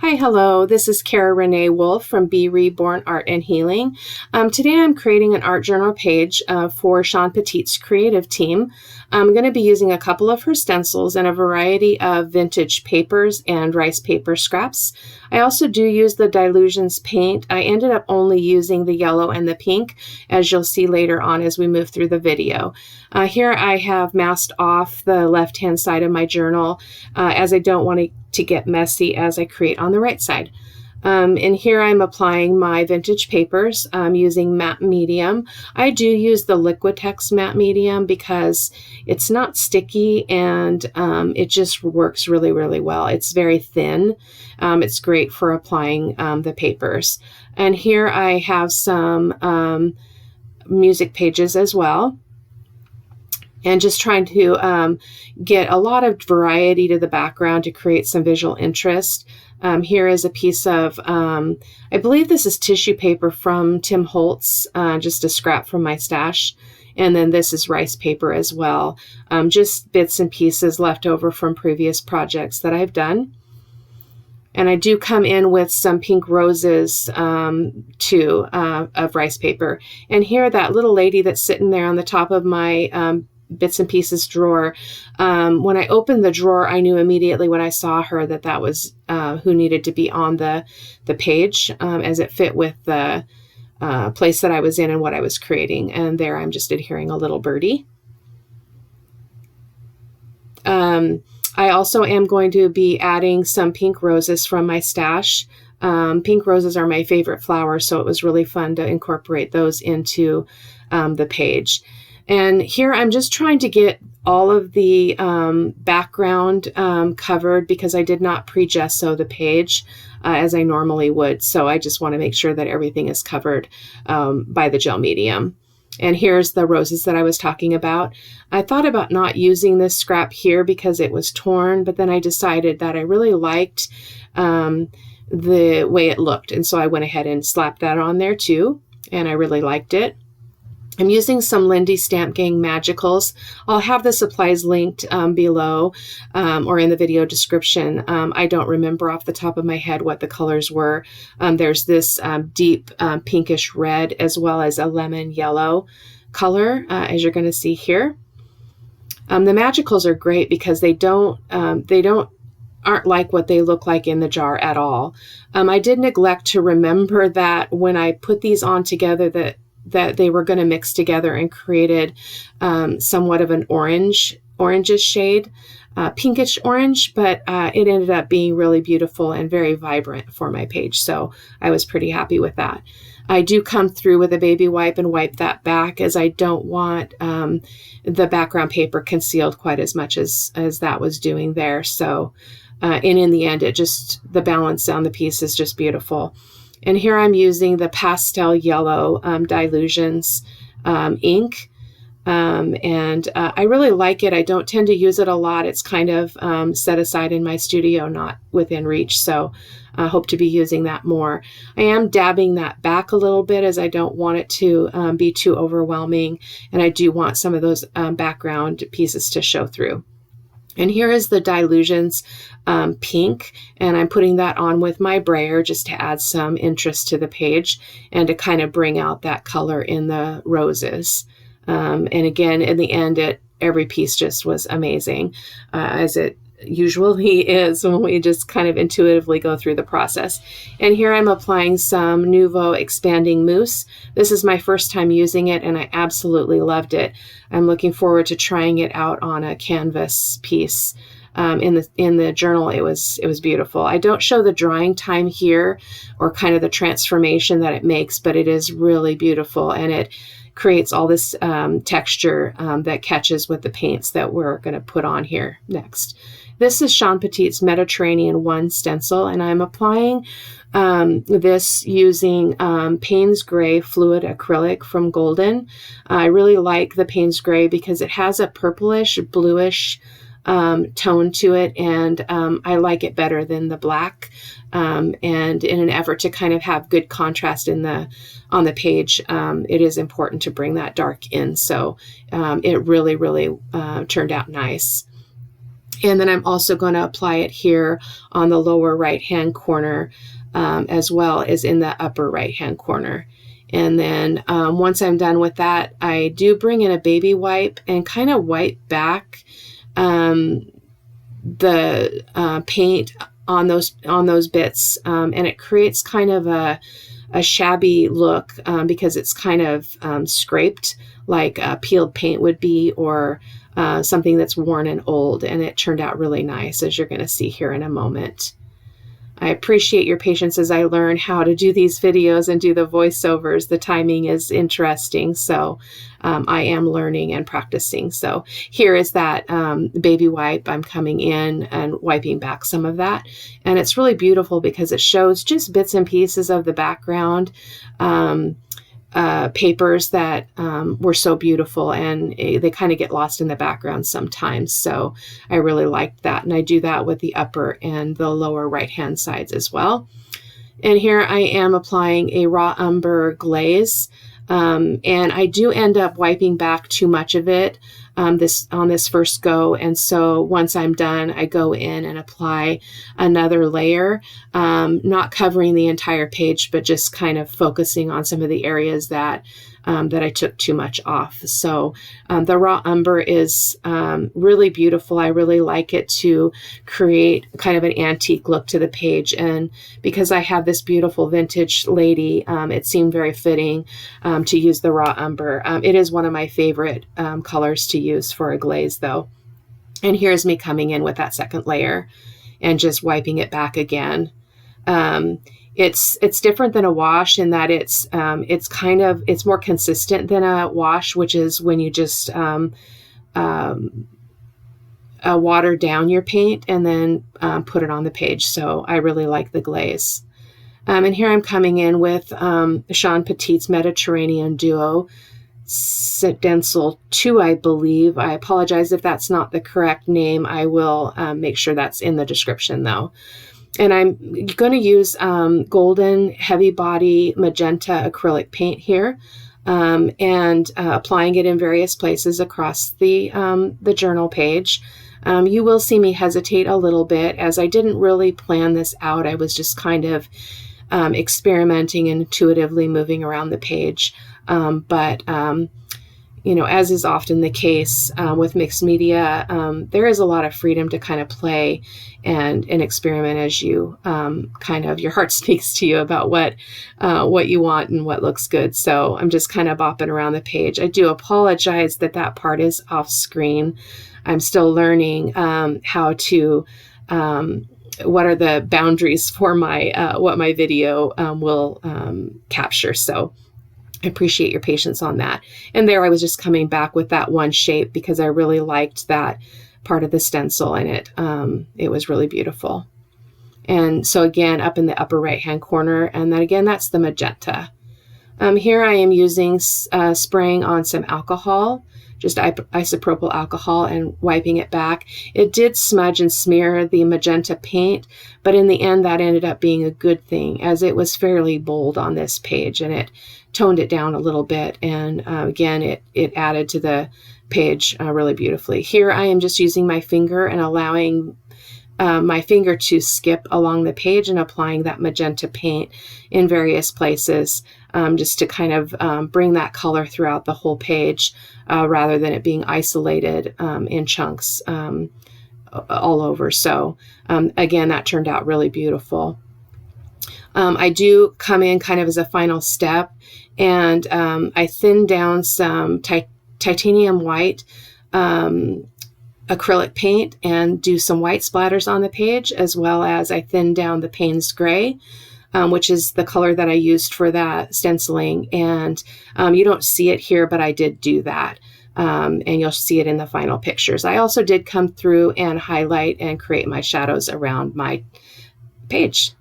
Hi, hello. This is Cara-Renee Wolf from Be Reborn Art and Healing. Today I'm creating an art journal page for Shawn Petite's creative team. I'm going to be using a couple of her stencils and a variety of vintage papers and rice paper scraps. I also do use the Dilutions paint. I ended up only using the yellow and the pink, as you'll see later on as we move through the video. Here I have masked off the left-hand side of my journal as I don't want to get messy as I create on the right side. And here I'm applying my vintage papers using matte medium. I do use the Liquitex matte medium because it's not sticky and it just works really, really well. It's very thin. It's great for applying the papers. And here I have some music pages as well. And just trying to get a lot of variety to the background to create some visual interest. Here is a piece of, I believe this is tissue paper from Tim Holtz, just a scrap from my stash. And then this is rice paper as well, just bits and pieces left over from previous projects that I've done. And I do come in with some pink roses too, of rice paper. And here, that little lady that's sitting there on the top of my bits and pieces drawer. When I opened the drawer, I knew immediately when I saw her that that was who needed to be on the page, as it fit with the place that I was in and what I was creating. And there I'm just adhering a little birdie. I also am going to be adding some pink roses from my stash. Pink roses are my favorite flower, so it was really fun to incorporate those into the page. And here I'm just trying to get all of the background covered because I did not pre-gesso the page as I normally would. So I just want to make sure that everything is covered by the gel medium. And here's the roses that I was talking about. I thought about not using this scrap here because it was torn, but then I decided that I really liked the way it looked. And so I went ahead and slapped that on there too. And I really liked it. I'm using some Lindy Stamp Gang Magicals. I'll have the supplies linked below or in the video description. I don't remember off the top of my head what the colors were. There's this deep pinkish red as well as a lemon yellow color, as you're going to see here. The Magicals are great because they aren't like what they look like in the jar at all. I did neglect to remember that when I put these on together that they were going to mix together and created somewhat of an orangish shade, pinkish orange, but it ended up being really beautiful and very vibrant for my page. So I was pretty happy with that. I do come through with a baby wipe and wipe that back as I don't want the background paper concealed quite as much as that was doing there. So, and in the end, the balance on the piece is just beautiful. And here I'm using the pastel yellow Dilutions ink. And I really like it. I don't tend to use it a lot. It's kind of set aside in my studio, not within reach. So I hope to be using that more. I am dabbing that back a little bit as I don't want it to be too overwhelming. And I do want some of those background pieces to show through. And here is the Dilutions pink, and I'm putting that on with my brayer just to add some interest to the page and to kind of bring out that color in the roses. And again, in the end, every piece just was amazing, as it usually is when we just kind of intuitively go through the process. And here I'm applying some Nouveau Expanding Mousse. This is my first time using it and I absolutely loved it. I'm looking forward to trying it out on a canvas piece. In the journal, it was beautiful. I don't show the drying time here or kind of the transformation that it makes, but it is really beautiful and it creates all this texture that catches with the paints that we're going to put on here next. This is Shawn Petite's Mediterranean 1 stencil, and I'm applying this using Payne's Gray Fluid Acrylic from Golden. I really like the Payne's Gray because it has a purplish, bluish tone to it, and I like it better than the black. And in an effort to kind of have good contrast on the page, it is important to bring that dark in. So it really, really turned out nice. And then I'm also going to apply it here on the lower right-hand corner, as well as in the upper right-hand corner. And then once I'm done with that, I do bring in a baby wipe and kind of wipe back the paint on those bits, and it creates kind of a shabby look because it's kind of scraped like peeled paint would be, or something that's worn and old, and it turned out really nice, as you're going to see here in a moment. I appreciate your patience as I learn how to do these videos and do the voiceovers. The timing is interesting, so I am learning and practicing. So here is that baby wipe. I'm coming in and wiping back some of that. And it's really beautiful because it shows just bits and pieces of the background papers that were so beautiful, and they kind of get lost in the background sometimes. So I really liked that. And I do that with the upper and the lower right-hand sides as well. And here I am applying a raw umber glaze. And I do end up wiping back too much of it on this first go. And so once I'm done, I go in and apply another layer, not covering the entire page, but just kind of focusing on some of the areas that I took too much off. So the raw umber is really beautiful. I really like it to create kind of an antique look to the page. And because I have this beautiful vintage lady, it seemed very fitting to use the raw umber. It is one of my favorite colors to use for a glaze, though. And here's me coming in with that second layer and just wiping it back again. It's different than a wash in that it's more consistent than a wash, which is when you just water down your paint and then put it on the page. So I really like the glaze. And here I'm coming in with Shawn Petite's Mediterranean Duo Stenciling 2, I believe. I apologize if that's not the correct name. I will make sure that's in the description, though. And I'm going to use golden heavy body magenta acrylic paint here, and applying it in various places across the journal page. You will see me hesitate a little bit, as I didn't really plan this out. I was just kind of experimenting and intuitively moving around the page. But as is often the case with mixed media, there is a lot of freedom to kind of play and experiment as you your heart speaks to you about what you want and what looks good. So I'm just kind of bopping around the page. I do apologize that part is off screen. I'm still learning how to what are the boundaries for my what my video will capture. So I appreciate your patience on that. And there I was just coming back with that one shape because I really liked that part of the stencil, and it was really beautiful. And so again, up in the upper right-hand corner, and then again, that's the magenta. Here I am using spraying on some alcohol, just isopropyl alcohol, and wiping it back. It did smudge and smear the magenta paint, but in the end, that ended up being a good thing, as it was fairly bold on this page, and it toned it down a little bit. And again, it added to the page really beautifully. Here I am just using my finger and allowing my finger to skip along the page and applying that magenta paint in various places, just to kind of bring that color throughout the whole page, rather than it being isolated in chunks all over. So again, that turned out really beautiful. I do come in kind of as a final step, and I thin down some titanium white acrylic paint and do some white splatters on the page, as well as I thin down the Payne's Gray, which is the color that I used for that stenciling. And you don't see it here, but I did do that. And you'll see it in the final pictures. I also did come through and highlight and create my shadows around my page.